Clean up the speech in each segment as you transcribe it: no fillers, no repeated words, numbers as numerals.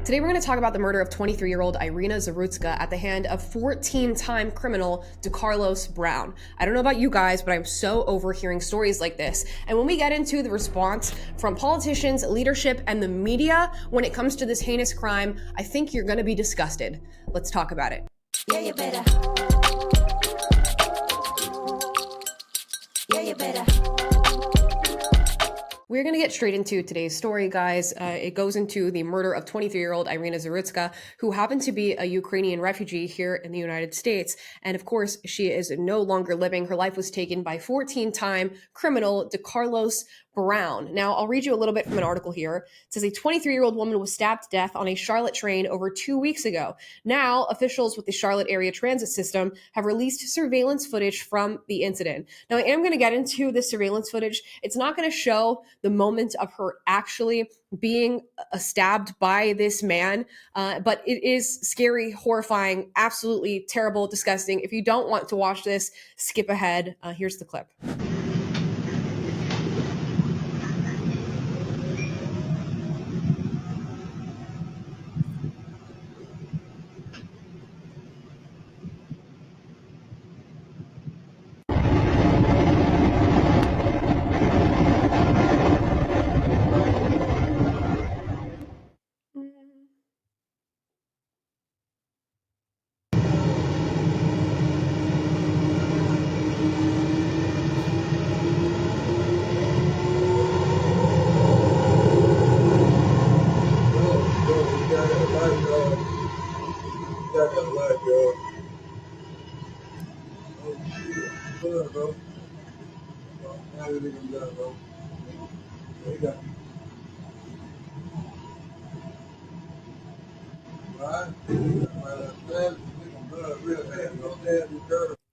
Today we're going to talk about the murder of 23-year-old Iryna Zarutska at the hand of 14-time criminal Decarlos Brown. I don't know about you guys, but I'm so over hearing stories like this. And when we get into the response from politicians, leadership, and the media when it comes to this heinous crime, I think you're going to be disgusted. Let's talk about it. Yeah, you better. Yeah, you better. We're going to get straight into today's story, guys. It goes into the murder of 23-year-old Iryna Zarutska, who happened to be a Ukrainian refugee here in the United States. And of course, she is no longer living. Her life was taken by 14-time criminal Decarlos Brown. Now, I'll read you a little bit from an article here. It says a 23-year-old woman was stabbed to death on a Charlotte train over 2 weeks ago. Now, officials with the Charlotte area transit system have released surveillance footage from the incident. Now, I am going to get into this surveillance footage. It's not going to show the moment of her actually being stabbed by this man, but it is scary, horrifying, absolutely terrible, disgusting. If you don't want to watch this, skip ahead. Here's the clip.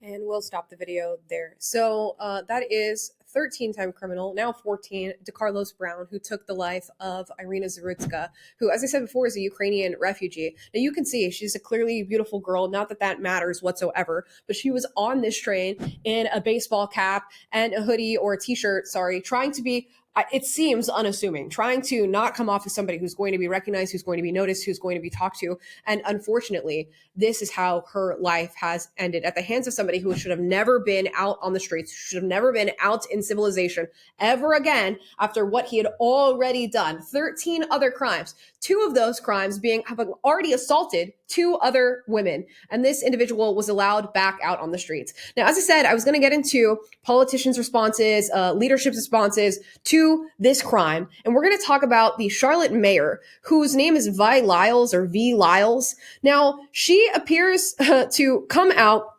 And we'll stop the video there. So that is 13-time criminal, now 14, Decarlos Brown, who took the life of Iryna Zarutska, who, as I said before, is a Ukrainian refugee. Now, you can see she's a clearly beautiful girl, not that that matters whatsoever, but she was on this train in a baseball cap and a hoodie or a t-shirt, trying to be, it seems unassuming, trying to not come off as somebody who's going to be recognized, who's going to be noticed, who's going to be talked to. And unfortunately, this is how her life has ended at the hands of somebody who should have never been out on the streets, should have never been out in civilization ever again after what he had already done. 13 other crimes, 2 of those crimes having already assaulted 2 other women. And this individual was allowed back out on the streets. Now, as I said, I was going to get into politicians' responses, leadership's responses to this crime. And we're going to talk about the Charlotte mayor, whose name is Vi Lyles or V. Lyles. Now, she appears to come out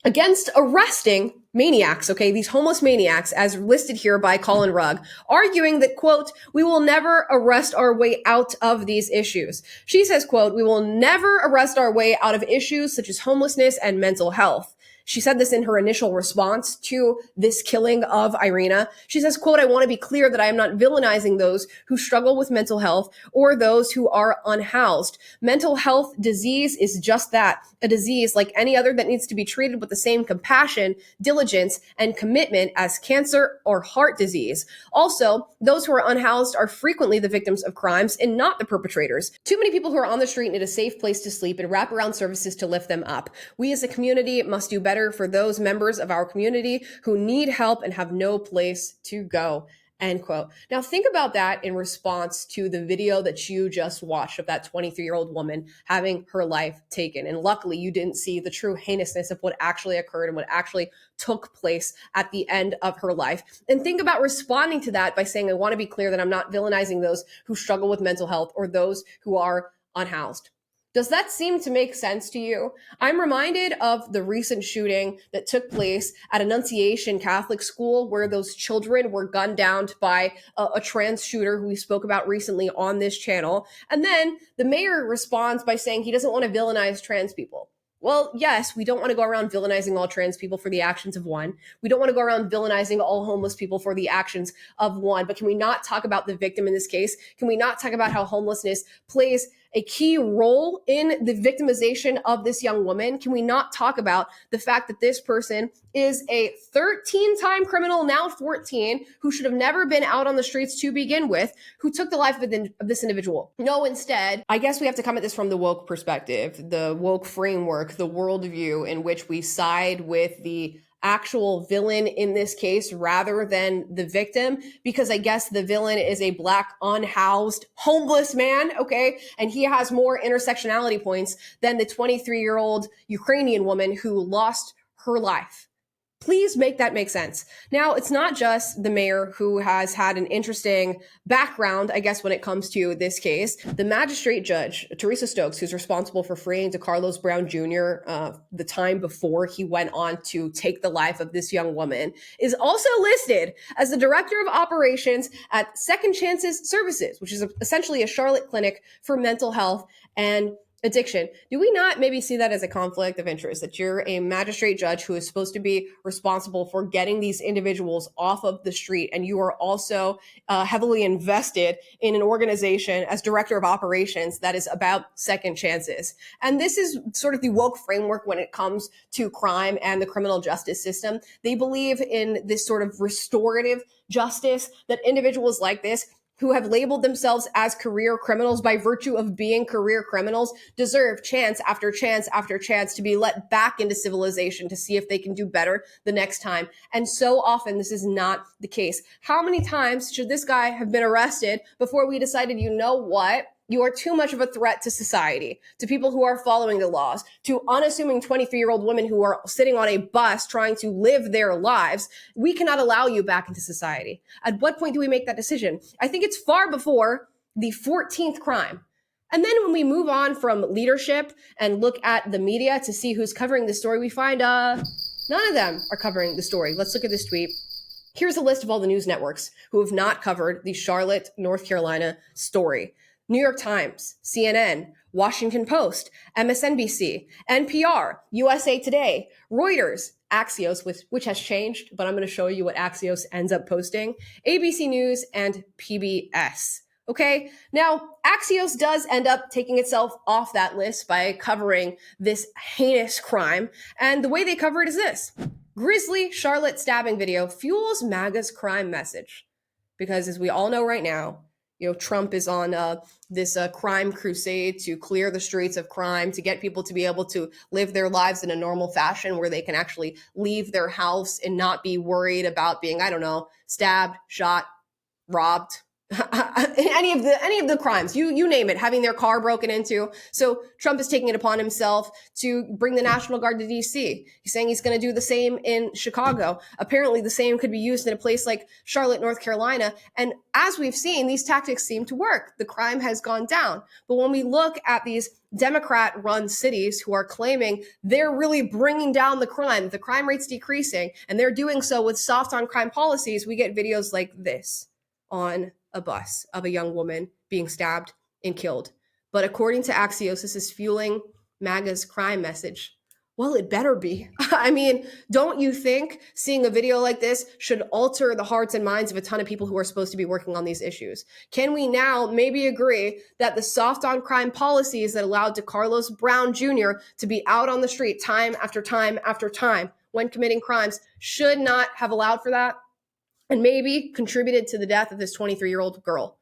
against arresting maniacs, okay, these homeless maniacs, as listed here by Colin Rugg, arguing that, quote, we will never arrest our way out of these issues. She says, quote, we will never arrest our way out of issues such as homelessness and mental health. She said this in her initial response to this killing of Iryna. She says, quote, I want to be clear that I am not villainizing those who struggle with mental health or those who are unhoused. Mental health disease is just that, a disease like any other that needs to be treated with the same compassion, diligence, and commitment as cancer or heart disease. Also, those who are unhoused are frequently the victims of crimes and not the perpetrators. Too many people who are on the street need a safe place to sleep and wraparound services to lift them up. We as a community must do better for those members of our community who need help and have no place to go, end quote. Now think about that in response to the video that you just watched of that 23-year-old woman having her life taken. And luckily you didn't see the true heinousness of what actually occurred and what actually took place at the end of her life. And think about responding to that by saying, I want to be clear that I'm not villainizing those who struggle with mental health or those who are unhoused. Does that seem to make sense to you? I'm reminded of the recent shooting that took place at Annunciation Catholic School, where those children were gunned down by a trans shooter who we spoke about recently on this channel. And then the mayor responds by saying he doesn't want to villainize trans people. Well, yes, we don't want to go around villainizing all trans people for the actions of one. We don't want to go around villainizing all homeless people for the actions of one. But can we not talk about the victim in this case? Can we not talk about how homelessness plays a key role in the victimization of this young woman? Can we not talk about the fact that this person is a 13-time criminal, now 14, who should have never been out on the streets to begin with, who took the life of this individual? No, instead, I guess we have to come at this from the woke perspective, the woke framework, the worldview in which we side with the actual villain in this case rather than the victim, because I guess the villain is a Black, unhoused, homeless man, okay? And he has more intersectionality points than the 23-year-old Ukrainian woman who lost her life. Please make that make sense. Now, it's not just the mayor who has had an interesting background, I guess, when it comes to this case. The magistrate judge, Teresa Stokes, who's responsible for freeing Decarlos Brown Jr. The time before he went on to take the life of this young woman, is also listed as the director of operations at Second Chances Services, which is essentially a Charlotte clinic for mental health and addiction. Do we not maybe see that as a conflict of interest, that you're a magistrate judge who is supposed to be responsible for getting these individuals off of the street, and you are also heavily invested in an organization as director of operations that is about second chances? And this is sort of the woke framework when it comes to crime and the criminal justice system. They believe in this sort of restorative justice, that individuals like this who have labeled themselves as career criminals by virtue of being career criminals deserve chance after chance after chance to be let back into civilization to see if they can do better the next time. And so often this is not the case. How many times should this guy have been arrested before we decided, you know what? You are too much of a threat to society, to people who are following the laws, to unassuming 23-year-old women who are sitting on a bus trying to live their lives. We cannot allow you back into society. At what point do we make that decision? I think it's far before the 14th crime. And then when we move on from leadership and look at the media to see who's covering the story, we find none of them are covering the story. Let's look at this tweet. Here's a list of all the news networks who have not covered the Charlotte, North Carolina story. New York Times, CNN, Washington Post, MSNBC, NPR, USA Today, Reuters, Axios, which has changed, but I'm going to show you what Axios ends up posting, ABC News, and PBS. Okay, now Axios does end up taking itself off that list by covering this heinous crime, and the way they cover it is this. Grisly Charlotte stabbing video fuels MAGA's crime message. Because as we all know right now, Trump is on this crime crusade to clear the streets of crime, to get people to be able to live their lives in a normal fashion where they can actually leave their house and not be worried about being, stabbed, shot, robbed, any of the crimes, you name it, having their car broken into. So Trump is taking it upon himself to bring the National Guard to DC. He's saying he's going to do the same in Chicago. Apparently the same could be used in a place like Charlotte, North Carolina. And as we've seen, these tactics seem to work. The crime has gone down. But when we look at these Democrat-run cities who are claiming they're really bringing down the crime rate's decreasing, and they're doing so with soft on crime policies, we get videos like this on a bus of a young woman being stabbed and killed. But according to Axios, this is fueling MAGA's crime message. Well, it better be. I mean, don't you think seeing a video like this should alter the hearts and minds of a ton of people who are supposed to be working on these issues? Can we now maybe agree that the soft on crime policies that allowed Decarlos Brown Jr. to be out on the street time after time after time when committing crimes should not have allowed for that? And maybe contributed to the death of this 23-year-old girl.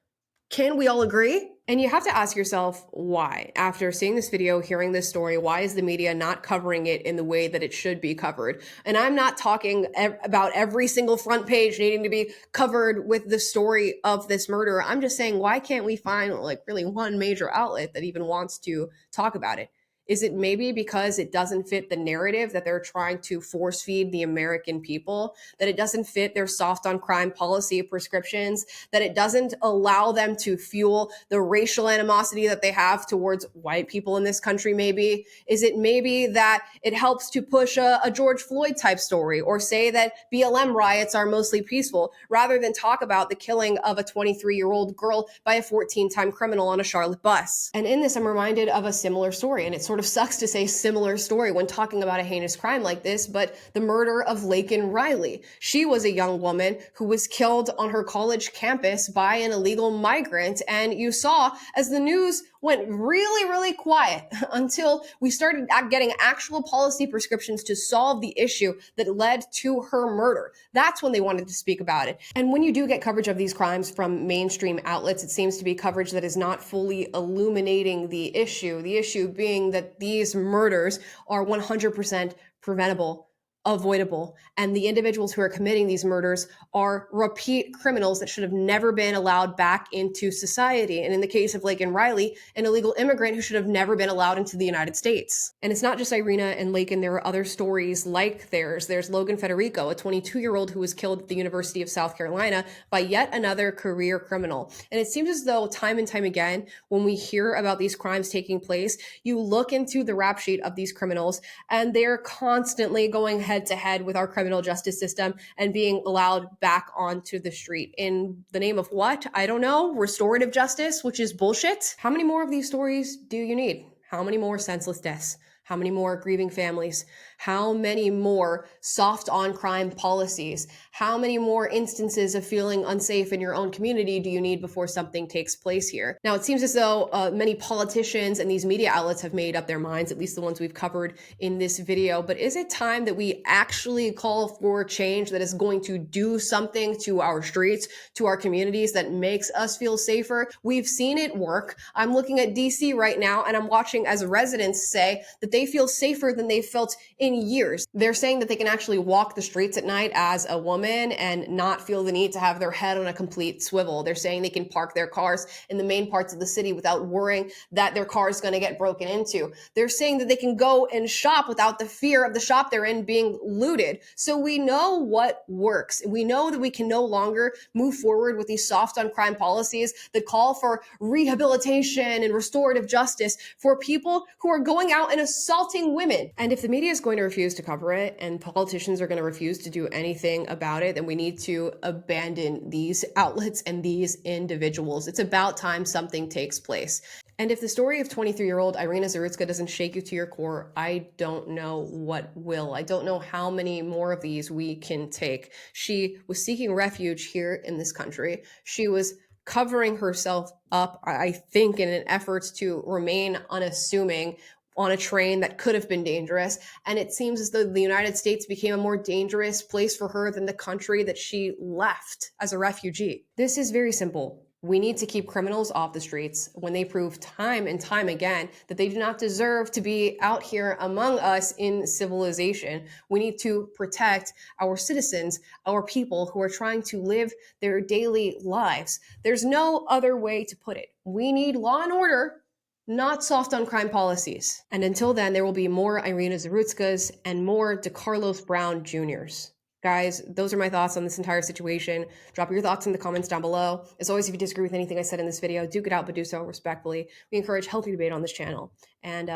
Can we all agree? And you have to ask yourself why. After seeing this video, hearing this story, why is the media not covering it in the way that it should be covered? And I'm not talking about every single front page needing to be covered with the story of this murder. I'm just saying, why can't we find really one major outlet that even wants to talk about it? Is it maybe because it doesn't fit the narrative that they're trying to force feed the American people, that it doesn't fit their soft on crime policy prescriptions, that it doesn't allow them to fuel the racial animosity that they have towards white people in this country maybe? Is it maybe that it helps to push a George Floyd type story, or say that BLM riots are mostly peaceful, rather than talk about the killing of a 23-year-old girl by a 14-time criminal on a Charlotte bus? And in this, I'm reminded of a similar story, and it's sort of sucks to say similar story when talking about a heinous crime like this, but the murder of Laken Riley. She was a young woman who was killed on her college campus by an illegal migrant. And you saw, as the news went really, really quiet until we started getting actual policy prescriptions to solve the issue that led to her murder. That's when they wanted to speak about it. And when you do get coverage of these crimes from mainstream outlets, it seems to be coverage that is not fully illuminating the issue being that these murders are 100% preventable, avoidable, and the individuals who are committing these murders are repeat criminals that should have never been allowed back into society. And in the case of Laken Riley, an illegal immigrant who should have never been allowed into the United States. And it's not just Iryna and Laken, there are other stories like theirs. There's Logan Federico, a 22-year-old who was killed at the University of South Carolina by yet another career criminal. And it seems as though time and time again, when we hear about these crimes taking place, you look into the rap sheet of these criminals and they're constantly going head to head with our criminal justice system and being allowed back onto the street. In the name of what? I don't know. Restorative justice, which is bullshit. How many more of these stories do you need? How many more senseless deaths? How many more grieving families? How many more soft on crime policies? How many more instances of feeling unsafe in your own community do you need before something takes place here? Now, it seems as though many politicians and these media outlets have made up their minds, at least the ones we've covered in this video. But is it time that we actually call for change that is going to do something to our streets, to our communities, that makes us feel safer? We've seen it work. I'm looking at DC right now, and I'm watching as residents say that they feel safer than they've felt in years. They're saying that they can actually walk the streets at night as a woman and not feel the need to have their head on a complete swivel. They're saying they can park their cars in the main parts of the city without worrying that their car is going to get broken into. They're saying that they can go and shop without the fear of the shop they're in being looted. So we know what works. We know that we can no longer move forward with these soft on crime policies that call for rehabilitation and restorative justice for people who are going out and assaulting women. And if the media is going to refuse to cover it and politicians are going to refuse to do anything about it, then we need to abandon these outlets and these individuals. It's about time something takes place. And if the story of 23-year-old Iryna Zarutska doesn't shake you to your core, I don't know what will. I don't know how many more of these we can take. She was seeking refuge here in this country. She was covering herself up, I think, in an effort to remain unassuming on a train that could have been dangerous. And it seems as though the United States became a more dangerous place for her than the country that she left as a refugee. This is very simple. We need to keep criminals off the streets when they prove time and time again that they do not deserve to be out here among us in civilization. We need to protect our citizens, our people who are trying to live their daily lives. There's no other way to put it. We need law and order, not soft on crime policies. And until then, there will be more Iryna Zarutskas and more Decarlos Brown Jr.'s. Guys, those are my thoughts on this entire situation. Drop your thoughts in the comments down below. As always, if you disagree with anything I said in this video, do get out, but do so respectfully. We encourage healthy debate on this channel. And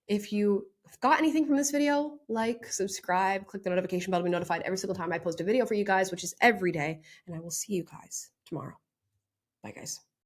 if you got anything from this video, like, subscribe, click the notification bell to be notified every single time I post a video for you guys, which is every day. And I will see you guys tomorrow. Bye, guys.